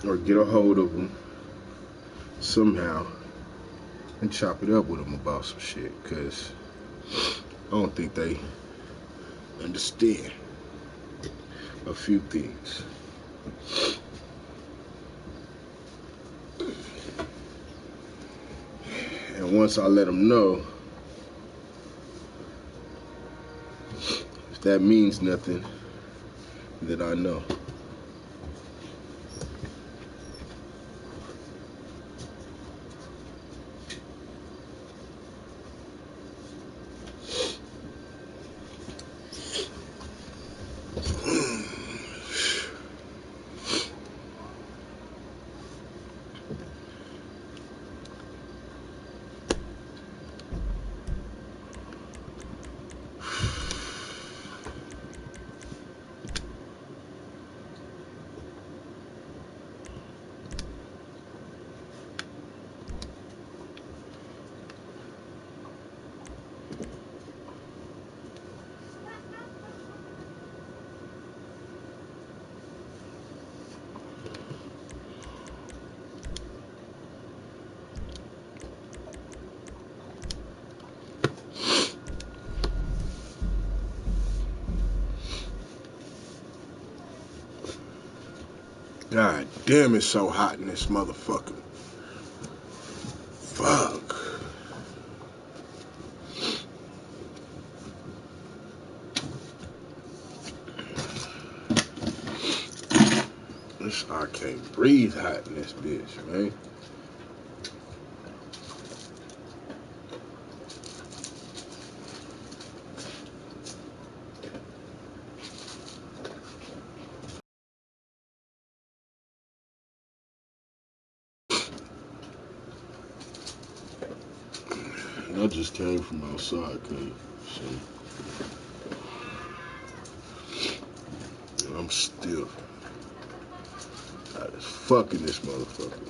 or get a hold of them somehow and chop it up with them about some shit, cause I don't think they understand a few things. And once I let them know, if that means nothing, then I know. God damn, it's so hot in this motherfucker. Fuck. I can't breathe hot in this bitch, man. I just came from outside, cuz. So, I'm still hot as fuck in this motherfucker.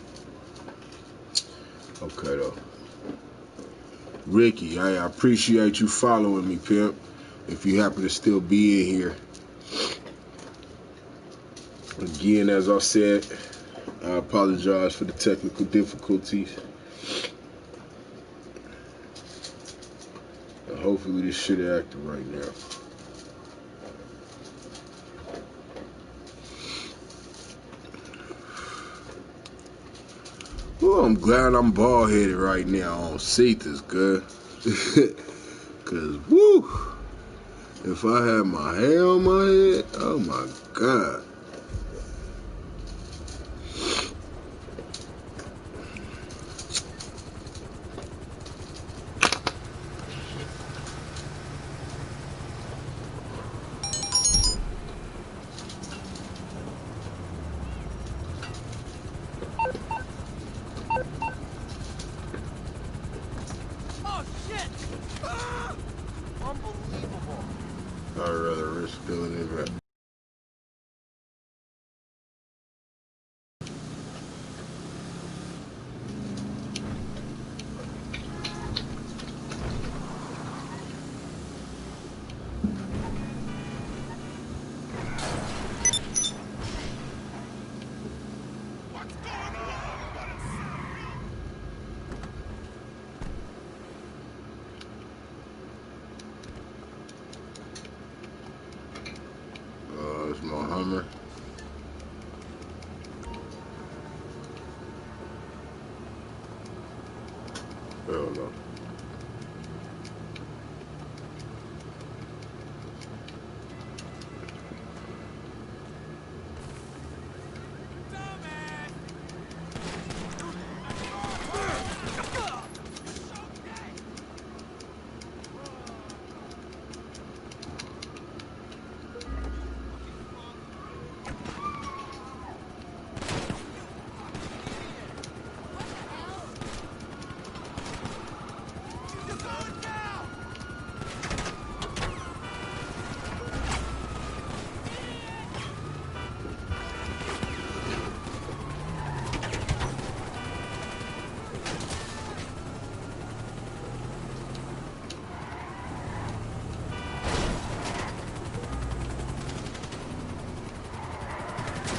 Okay, though. Ricky, I appreciate you following me, pimp. If you happen to still be in here. Again, as I said, I apologize for the technical difficulties. Hopefully this shit active right now. Oh, I'm glad I'm bald headed right now. I don't see this good. Cause woo, if I had my hair on my head, oh my god. I'd rather risk feeling it back. It's my Hummer. Hell no.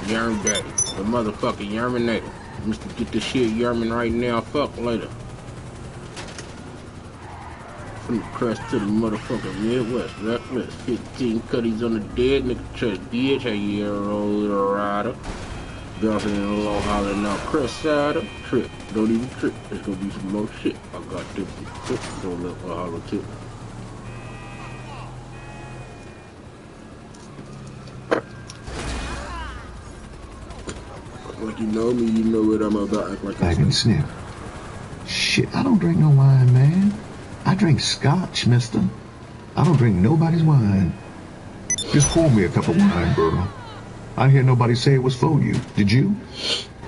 YermGang, the motherfucking Yerminator. Mr. Get this shit yermin right now, fuck later. From the crest to the motherfucking Midwest, reckless. 15 cutties on the dead nigga church, bitch. Hey, yeah, roller rider. Bouncing in a low holler now, crest side up. Trip, don't even trip. There's gonna be some more shit. I got this trip, don't let my holler tip. Like you know me, you know what I'm about. Act like I can sniff. Shit, I don't drink no wine, man. I drink scotch, mister. I don't drink nobody's wine. Just pour me a cup of wine, girl. I hear nobody say it was for you. Did you?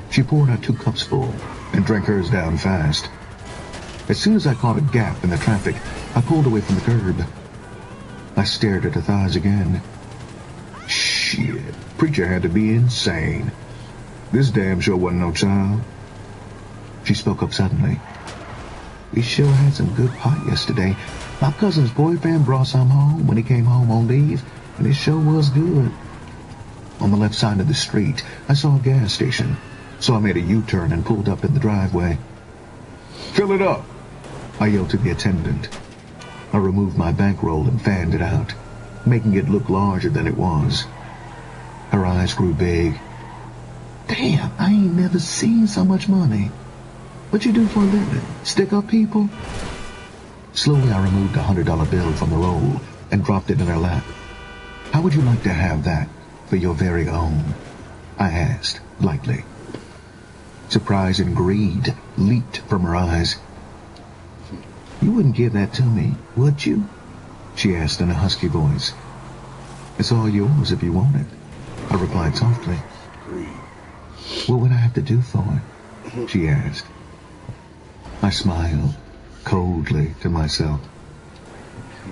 She poured out 2 cups full and drank hers down fast. As soon as I caught a gap in the traffic, I pulled away from the curb. I stared at her thighs again. Shit, preacher had to be insane. This damn sure wasn't no child. She spoke up suddenly. We sure had some good pot yesterday. My cousin's boyfriend brought some home when he came home on leave, and it sure was good. On the left side of the street, I saw a gas station, so I made a U-turn and pulled up in the driveway. Fill it up, I yelled to the attendant. I removed my bankroll and fanned it out, making it look larger than it was. Her eyes grew big. Damn, I ain't never seen so much money. What you do for a living? Stick up people? Slowly I removed a $100 bill from the roll and dropped it in her lap. How would you like to have that for your very own? I asked, lightly. Surprise and greed leaped from her eyes. You wouldn't give that to me, would you? She asked in a husky voice. It's all yours if you want it, I replied softly. What would I have to do for it? She asked. I smiled coldly to myself.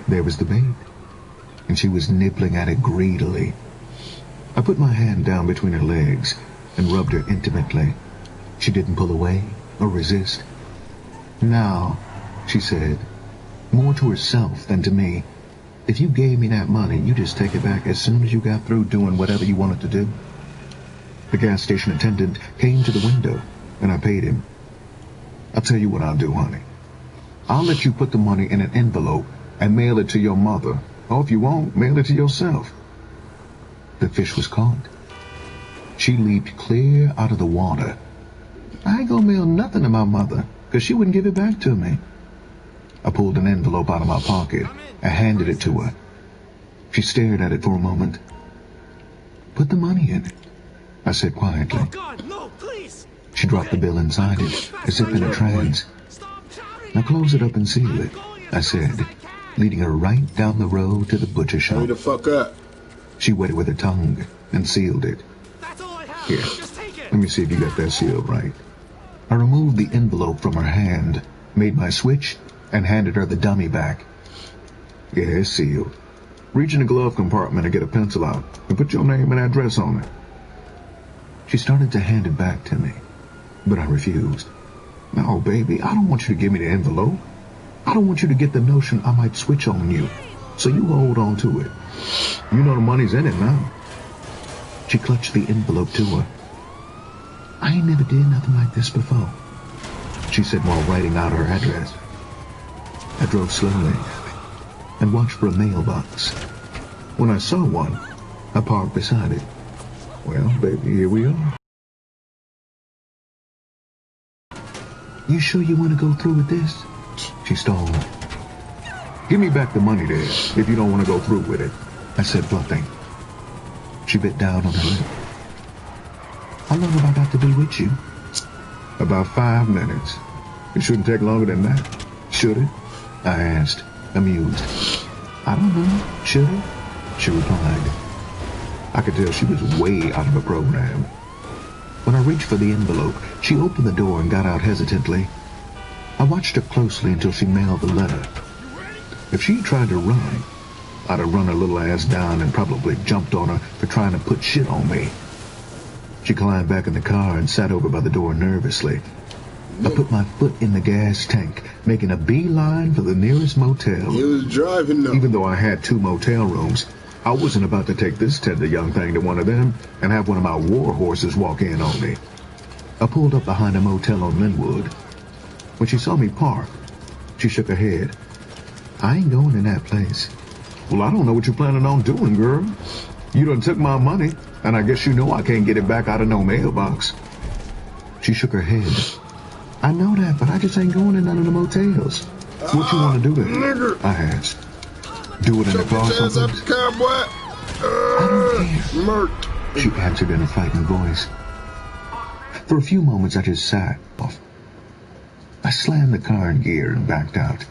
There was the bait, and she was nibbling at it greedily. I put my hand down between her legs and rubbed her intimately. She didn't pull away or resist. Now, she said, more to herself than to me, if you gave me that money, you just take it back as soon as you got through doing whatever you wanted to do. The gas station attendant came to the window, and I paid him. I'll tell you what I'll do, honey. I'll let you put the money in an envelope and mail it to your mother. Or if you won't, mail it to yourself. The fish was caught. She leaped clear out of the water. I ain't gonna mail nothing to my mother, 'cause she wouldn't give it back to me. I pulled an envelope out of my pocket and handed it to her. She stared at it for a moment. Put the money in it, I said quietly. Oh God, no, please! She dropped the bill inside it, as if in a trance. Now close it up and seal it, I said, leading her right down the road to the butcher shop. Hurry the fuck up. She wet it with her tongue and sealed it. That's all I have. Here, Just take it. let me see if you got that sealed right. I removed the envelope from her hand, made my switch, and handed her the dummy back. Yeah, it's sealed. Reach in the glove compartment and get a pencil out, and put your name and address on it. She started to hand it back to me, but I refused. No, baby, I don't want you to give me the envelope. I don't want you to get the notion I might switch on you, so you hold on to it. You know the money's in it now. She clutched the envelope to her. I ain't never did nothing like this before, she said while writing out her address. I drove slowly and watched for a mailbox. When I saw one, I parked beside it. Well, baby, here we are. You sure you want to go through with this? She stalled. Give me back the money there, if you don't want to go through with it, I said, bluffing. She bit down on her lip. How long have I got to be with you? About 5 minutes. It shouldn't take longer than that, should it? I asked, amused. I don't know, should it? She replied. I could tell she was way out of her program. When I reached for the envelope, she opened the door and got out hesitantly. I watched her closely until she mailed the letter. If she tried to run, I'd have run her little ass down and probably jumped on her for trying to put shit on me. She climbed back in the car and sat over by the door nervously. I put my foot in the gas tank, making a beeline for the nearest motel. He was driving though. Even though I had 2 motel rooms, I wasn't about to take this tender young thing to one of them and have one of my war horses walk in on me. I pulled up behind a motel on Linwood. When she saw me park, she shook her head. I ain't going in that place. Well, I don't know what you're planning on doing, girl. You done took my money, and I guess you know I can't get it back out of no mailbox. She shook her head. I know that, but I just ain't going in none of the motels. What you want to do there? I asked. Do it in the car someplace? I don't care. Murked. She answered in a frightened voice. For a few moments, I just sat off. I slammed the car in gear and backed out.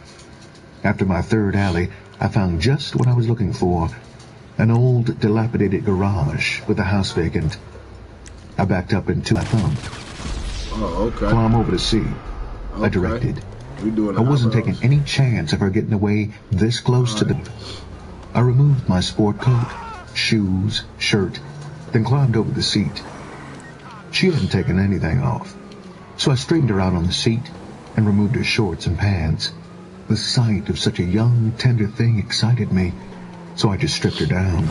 After my third alley, I found just what I was looking for, an old, dilapidated garage with the house vacant. I backed up into my thumb. Oh, okay. Climb over the seat. Okay. I directed. I wasn't taking any chance of her getting away this close to the... I removed my sport coat, shoes, shirt, then climbed over the seat. She hadn't taken anything off, so I straightened her out on the seat and removed her shorts and pants. The sight of such a young, tender thing excited me, so I just stripped her down.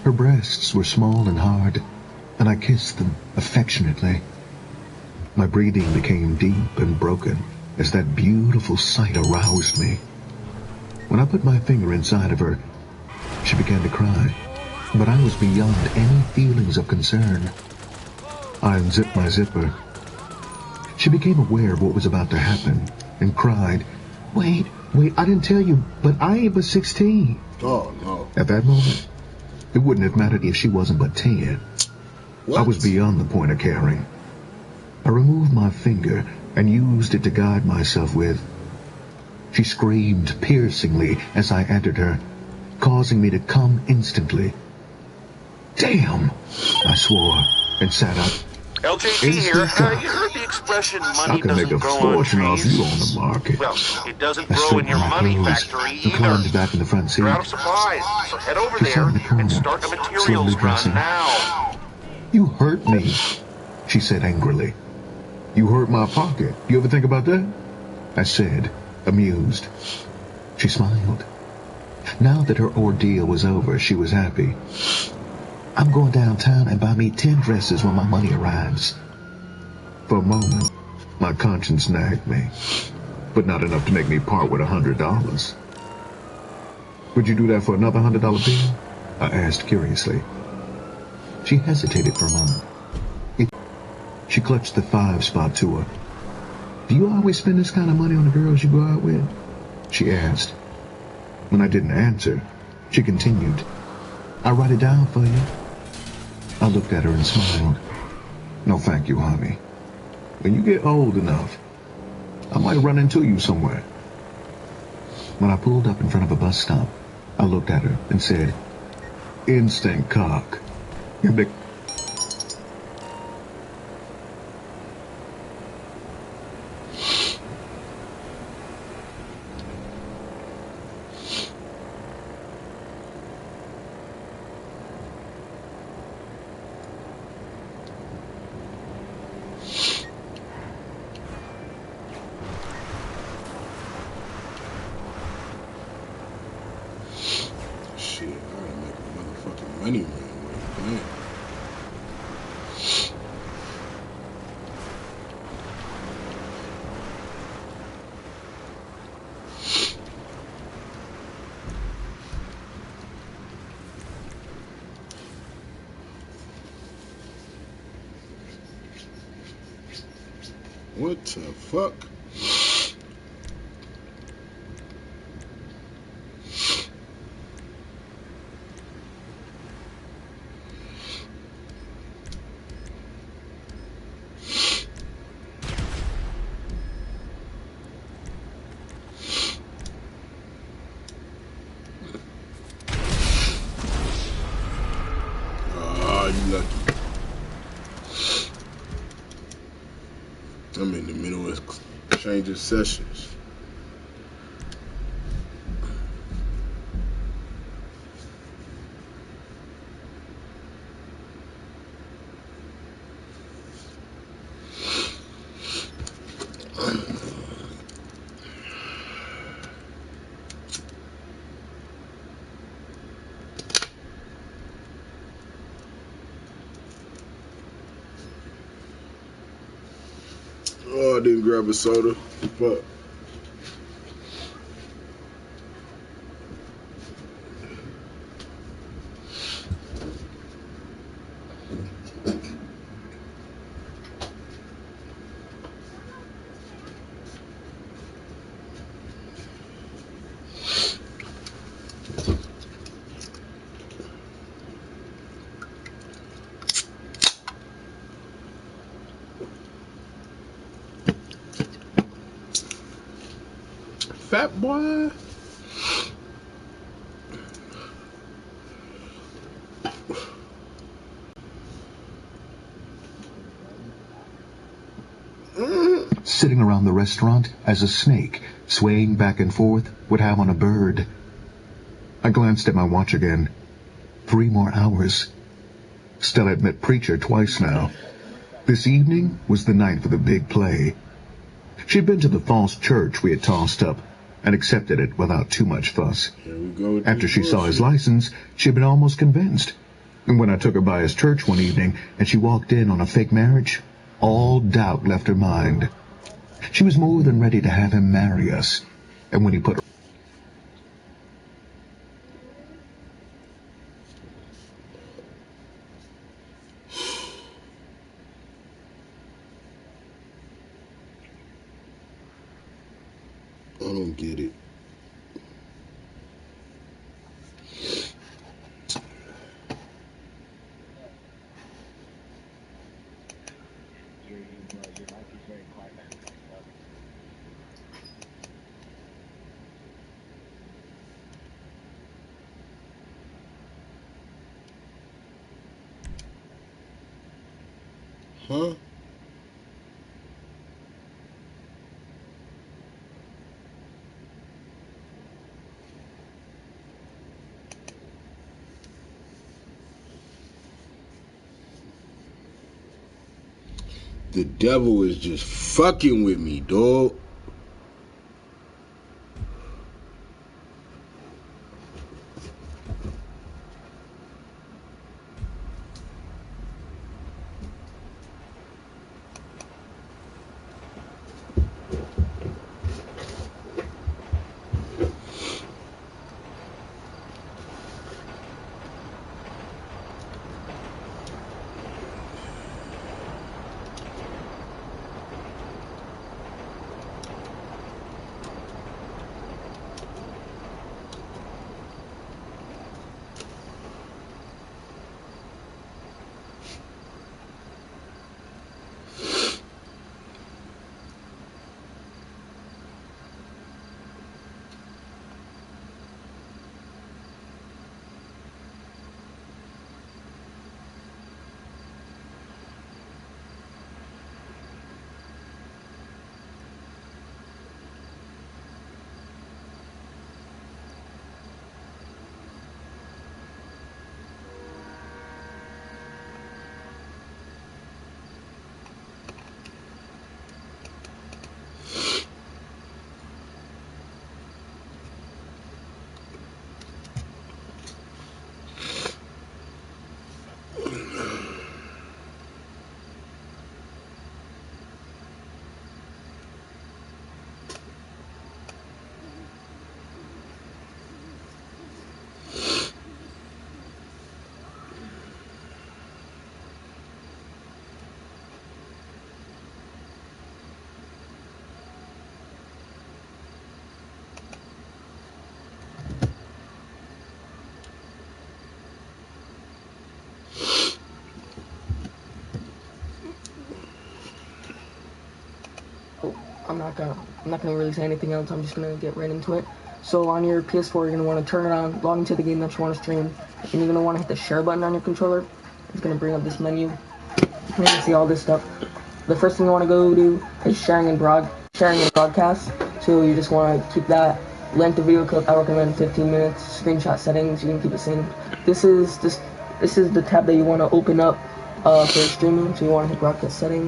Her breasts were small and hard, and I kissed them affectionately. My breathing became deep and broken as that beautiful sight aroused me. When I put my finger inside of her, she began to cry, but I was beyond any feelings of concern. I unzipped my zipper. She became aware of what was about to happen and cried, Wait, I didn't tell you, but I ain't but 16. Oh, no. At that moment, it wouldn't have mattered if she wasn't but 10. What? I was beyond the point of caring. I removed my finger and used it to guide myself with. She screamed piercingly as I entered her, causing me to come instantly. Damn! I swore and sat up. LJT here. You heard the expression, money I can make a doesn't grow on fortune off trees? you on the market. Well, it doesn't I grow in straightened your my money clothes factory and climbed either. back in the front seat. You're out of supplies, so head over She there sat in the corner, and start a slowly materials run dressing. now. You hurt me, she said angrily. You hurt my pocket. You ever think about that? I said, amused. She smiled. Now that her ordeal was over, she was happy. I'm going downtown and buy me 10 dresses when my money arrives. For a moment, my conscience nagged me, but not enough to make me part with $100. Would you do that for another $100 bill? I asked curiously. She hesitated for a moment. She clutched the 5 spot to her. Do you always spend this kind of money on the girls you go out with? She asked. When I didn't answer, she continued. I'll write it down for you. I looked at her and smiled. No, thank you, honey. When you get old enough, I might run into you somewhere. When I pulled up in front of a bus stop, I looked at her and said, Instant cock. You're big. Shit, I gotta make a motherfucking money man. Man. What the fuck? You lucky. I'm in the middle of changing sessions. I didn't grab a soda. Fuck. Fat boy. Sitting around the restaurant as a snake, swaying back and forth, would have on a bird. I glanced at my watch again. 3 more hours. Still, I'd met Preacher twice now. This evening was the night for the big play. She'd been to the false church we had tossed up, and accepted it without too much fuss. Here we go. After she saw his license, she'd been almost convinced. And when I took her by his church one evening, and she walked in on a fake marriage, all doubt left her mind. She was more than ready to have him marry us. And when he put I don't get it. Huh? The devil is just fucking with me, dog. I'm not gonna really say anything else. I'm just gonna get right into it. So on your PS4, you're gonna want to turn it on, log into the game that you want to stream, and you're gonna want to hit the share button on your controller. It's gonna bring up this menu. You can see all this stuff. The first thing you want to go do is sharing and broadcast. So you just want to keep that length of video clip. I recommend 15 minutes. Screenshot settings, you can keep it same. This is the tab that you want to open up for streaming. So you want to hit broadcast settings.